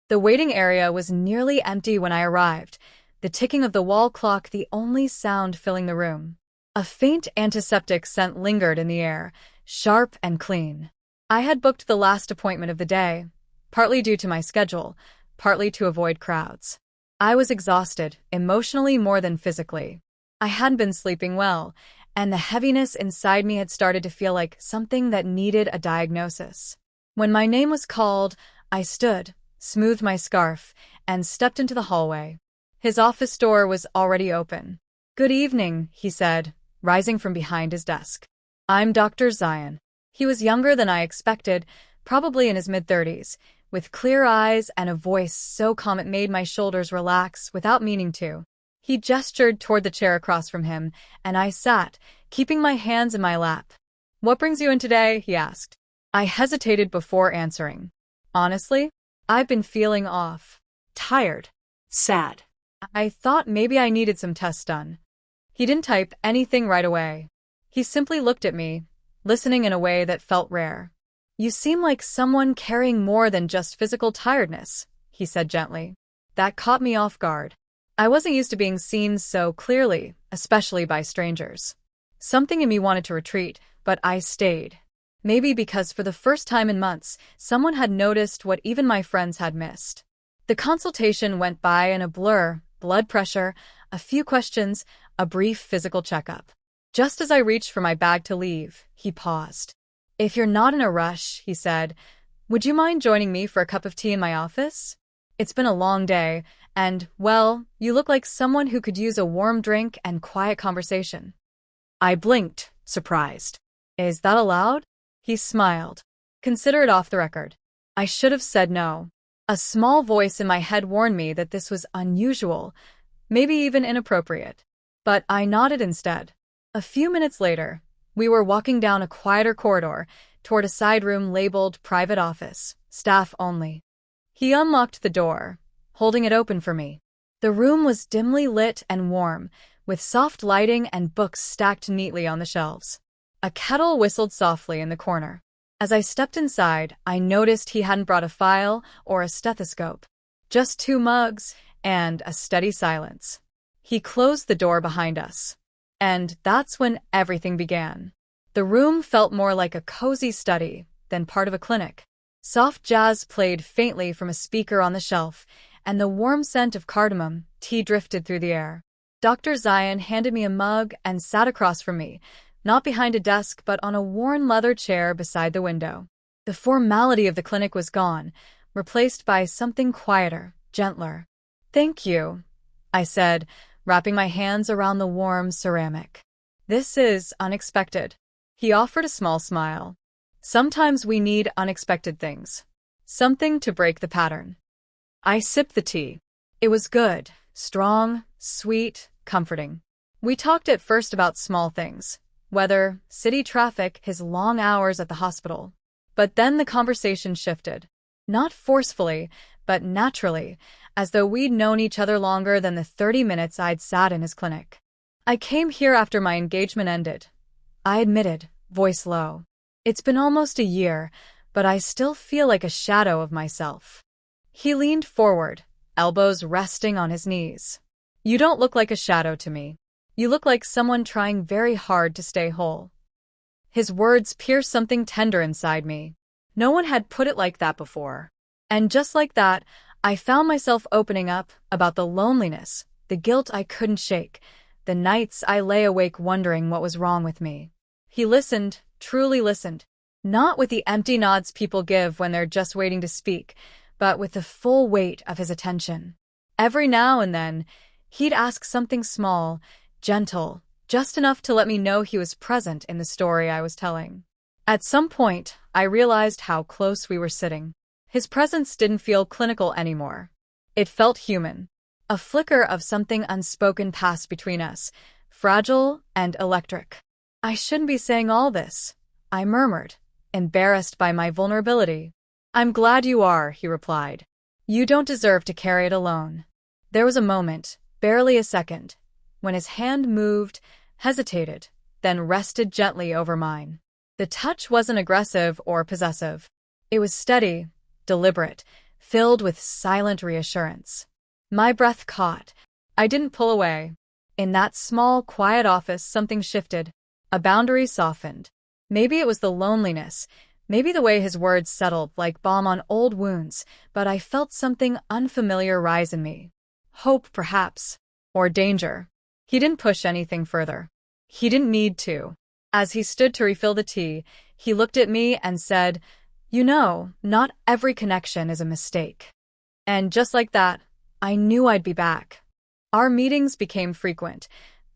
The waiting area was nearly empty when I arrived, the ticking of the wall clock the only sound filling the room. A faint antiseptic scent lingered in the air, sharp and clean. I had booked the last appointment of the day, partly due to my schedule, partly to avoid crowds. I was exhausted, emotionally more than physically. I hadn't been sleeping well, and the heaviness inside me had started to feel like something that needed a diagnosis. When my name was called, I stood, smoothed my scarf, and stepped into the hallway. His office door was already open. "Good evening," he said, rising from behind his desk. "I'm Dr. Zion." He was younger than I expected, probably in his mid-30s, with clear eyes and a voice so calm it made my shoulders relax without meaning to. He gestured toward the chair across from him, and I sat, keeping my hands in my lap. "What brings you in today?" he asked. I hesitated before answering. "Honestly, I've been feeling off. Tired. Sad. I thought maybe I needed some tests done." He didn't type anything right away. He simply looked at me, listening in a way that felt rare. "You seem like someone carrying more than just physical tiredness," he said gently. That caught me off guard. I wasn't used to being seen so clearly, especially by strangers. Something in me wanted to retreat, but I stayed. Maybe because for the first time in months, someone had noticed what even my friends had missed. The consultation went by in a blur, blood pressure, a few questions, a brief physical checkup. Just as I reached for my bag to leave, he paused. "If you're not in a rush," he said, "would you mind joining me for a cup of tea in my office? It's been a long day, and, well, you look like someone who could use a warm drink and quiet conversation." I blinked, surprised. "Is that allowed?" He smiled. "Consider it off the record." I should have said no. A small voice in my head warned me that this was unusual, maybe even inappropriate. But I nodded instead. A few minutes later, we were walking down a quieter corridor toward a side room labeled Private Office, Staff Only. He unlocked the door, holding it open for me. The room was dimly lit and warm, with soft lighting and books stacked neatly on the shelves. A kettle whistled softly in the corner. As I stepped inside, I noticed he hadn't brought a file or a stethoscope. Just 2 mugs and a steady silence. He closed the door behind us. And that's when everything began. The room felt more like a cozy study than part of a clinic. Soft jazz played faintly from a speaker on the shelf, and the warm scent of cardamom tea drifted through the air. Dr. Zion handed me a mug and sat across from me, not behind a desk but on a worn leather chair beside the window. The formality of the clinic was gone, replaced by something quieter, gentler. "Thank you," I said, wrapping my hands around the warm ceramic. "This is unexpected." He offered a small smile. "Sometimes we need unexpected things. Something to break the pattern." I sipped the tea. It was good, strong, sweet, comforting. We talked at first about small things. Weather, city traffic, his long hours at the hospital. But then the conversation shifted. Not forcefully, but naturally, as though we'd known each other longer than the 30 minutes I'd sat in his clinic. "I came here after my engagement ended," I admitted, voice low. "It's been almost a year, but I still feel like a shadow of myself." He leaned forward, elbows resting on his knees. "You don't look like a shadow to me. You look like someone trying very hard to stay whole." His words pierced something tender inside me. No one had put it like that before. And just like that, I found myself opening up about the loneliness, the guilt I couldn't shake, the nights I lay awake wondering what was wrong with me. He listened, truly listened. Not with the empty nods people give when they're just waiting to speak, but with the full weight of his attention. Every now and then, he'd ask something small, gentle, just enough to let me know he was present in the story I was telling. At some point, I realized how close we were sitting. His presence didn't feel clinical anymore. It felt human. A flicker of something unspoken passed between us, fragile and electric. "I shouldn't be saying all this," I murmured, embarrassed by my vulnerability. "I'm glad you are," he replied. "You don't deserve to carry it alone." There was a moment, barely a second, when his hand moved, hesitated, then rested gently over mine. The touch wasn't aggressive or possessive. It was steady, deliberate, filled with silent reassurance. My breath caught. I didn't pull away. In that small, quiet office, something shifted. A boundary softened. Maybe it was the loneliness, maybe the way his words settled like balm on old wounds, but I felt something unfamiliar rise in me. Hope, perhaps. Or danger. He didn't push anything further. He didn't need to. As he stood to refill the tea, he looked at me and said, "You know, not every connection is a mistake." And just like that, I knew I'd be back. Our meetings became frequent,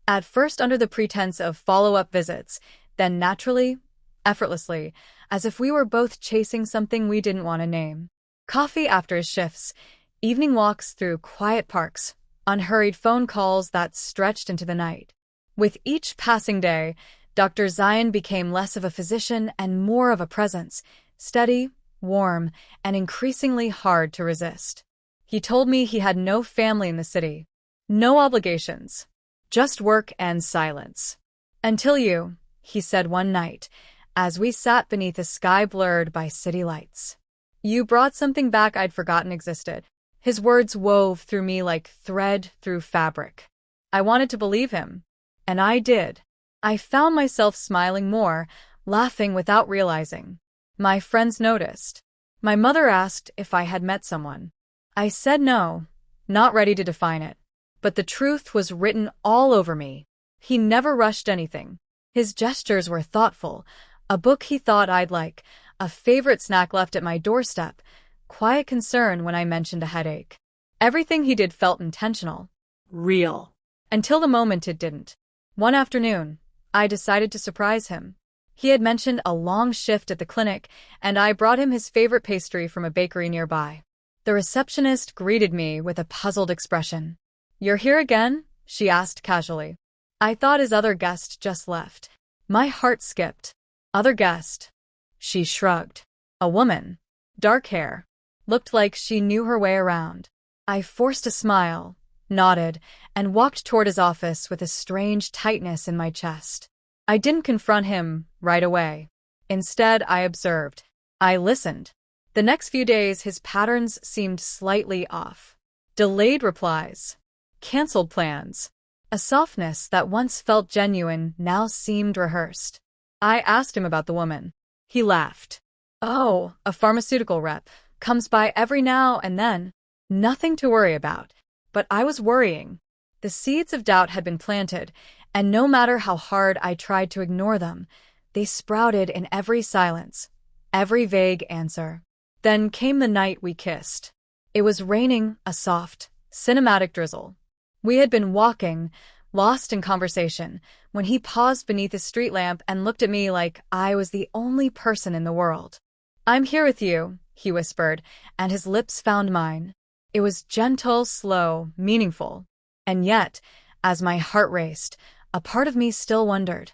at first under the pretense of follow-up visits, then naturally, effortlessly, as if we were both chasing something we didn't want to name. Coffee after his shifts, evening walks through quiet parks, unhurried phone calls that stretched into the night. With each passing day, Dr. Zion became less of a physician and more of a presence, steady, warm, and increasingly hard to resist. He told me he had no family in the city, no obligations, just work and silence. "Until you," he said one night, as we sat beneath a sky blurred by city lights. "You brought something back I'd forgotten existed." His words wove through me like thread through fabric. I wanted to believe him, and I did. I found myself smiling more, laughing without realizing. My friends noticed. My mother asked if I had met someone. I said no, not ready to define it. But the truth was written all over me. He never rushed anything. His gestures were thoughtful. A book he thought I'd like, a favorite snack left at my doorstep, quiet concern when I mentioned a headache. Everything he did felt intentional. Real. Until the moment it didn't. One afternoon, I decided to surprise him. He had mentioned a long shift at the clinic, and I brought him his favorite pastry from a bakery nearby. The receptionist greeted me with a puzzled expression. "You're here again?" she asked casually. I thought his other guest just left. My heart skipped. "Other guest?" She shrugged. "A woman. Dark hair. Looked like she knew her way around." I forced a smile, nodded, and walked toward his office with a strange tightness in my chest. I didn't confront him right away. Instead, I observed. I listened. The next few days, his patterns seemed slightly off. Delayed replies. Canceled plans. A softness that once felt genuine now seemed rehearsed. I asked him about the woman. He laughed. "Oh, a pharmaceutical rep. Comes by every now and then. Nothing to worry about." But I was worrying. The seeds of doubt had been planted, and no matter how hard I tried to ignore them, they sprouted in every silence, every vague answer. Then came the night we kissed. It was raining, a soft, cinematic drizzle. We had been walking, lost in conversation, when he paused beneath a street lamp and looked at me like I was the only person in the world. "I'm here with you," he whispered, and his lips found mine. It was gentle, slow, meaningful. And yet, as my heart raced, a part of me still wondered,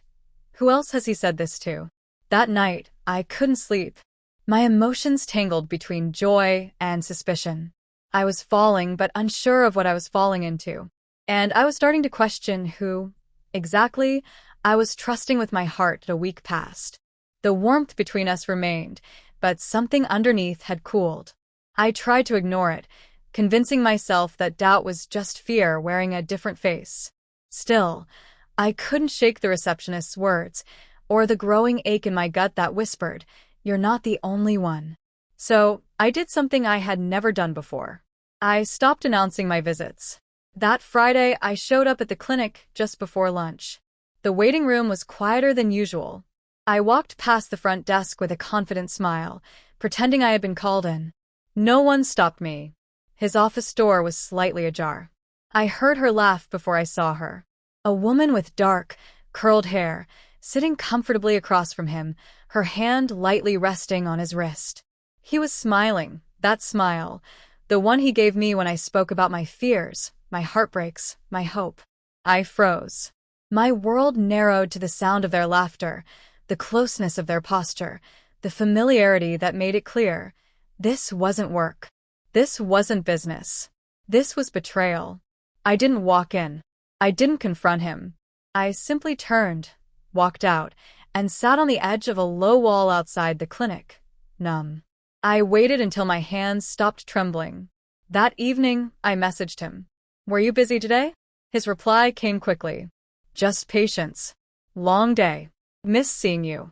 who else has he said this to? That night, I couldn't sleep. My emotions tangled between joy and suspicion. I was falling, but unsure of what I was falling into. And I was starting to question who, exactly, I was trusting with my heart a week past. The warmth between us remained, but something underneath had cooled. I tried to ignore it, convincing myself that doubt was just fear wearing a different face. Still, I couldn't shake the receptionist's words, or the growing ache in my gut that whispered, "You're not the only one." So, I did something I had never done before. I stopped announcing my visits. That Friday, I showed up at the clinic just before lunch. The waiting room was quieter than usual. I walked past the front desk with a confident smile, pretending I had been called in. No one stopped me. His office door was slightly ajar. I heard her laugh before I saw her. A woman with dark, curled hair, sitting comfortably across from him, her hand lightly resting on his wrist. He was smiling, that smile, the one he gave me when I spoke about my fears, my heartbreaks, my hope. I froze. My world narrowed to the sound of their laughter, the closeness of their posture, the familiarity that made it clear. This wasn't work. This wasn't business. This was betrayal. I didn't walk in. I didn't confront him. I simply turned, walked out, and sat on the edge of a low wall outside the clinic, numb. I waited until my hands stopped trembling. That evening, I messaged him. "Were you busy today?" His reply came quickly. "Just patience. Long day. Miss seeing you."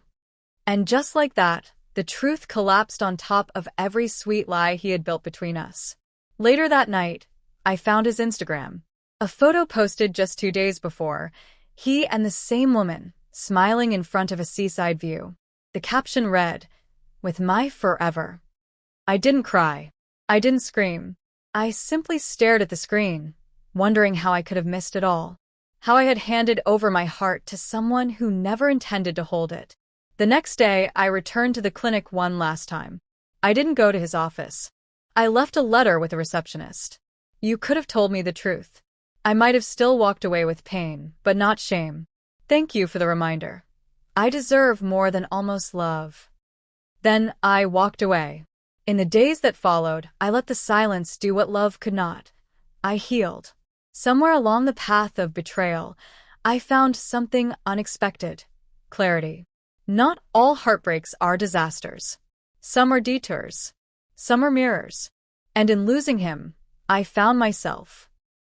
And just like that, the truth collapsed on top of every sweet lie he had built between us. Later that night, I found his Instagram. A photo posted just 2 days before, he and the same woman, smiling in front of a seaside view. The caption read, "With my forever." I didn't cry. I didn't scream. I simply stared at the screen, wondering how I could have missed it all. How I had handed over my heart to someone who never intended to hold it. The next day, I returned to the clinic one last time. I didn't go to his office. I left a letter with a receptionist. "You could have told me the truth. I might have still walked away with pain, but not shame. Thank you for the reminder. I deserve more than almost love." Then I walked away. In the days that followed, I let the silence do what love could not. I healed. Somewhere along the path of betrayal, I found something unexpected: clarity. Not all heartbreaks are disasters. Some are detours. Some are mirrors. And in losing him, I found myself.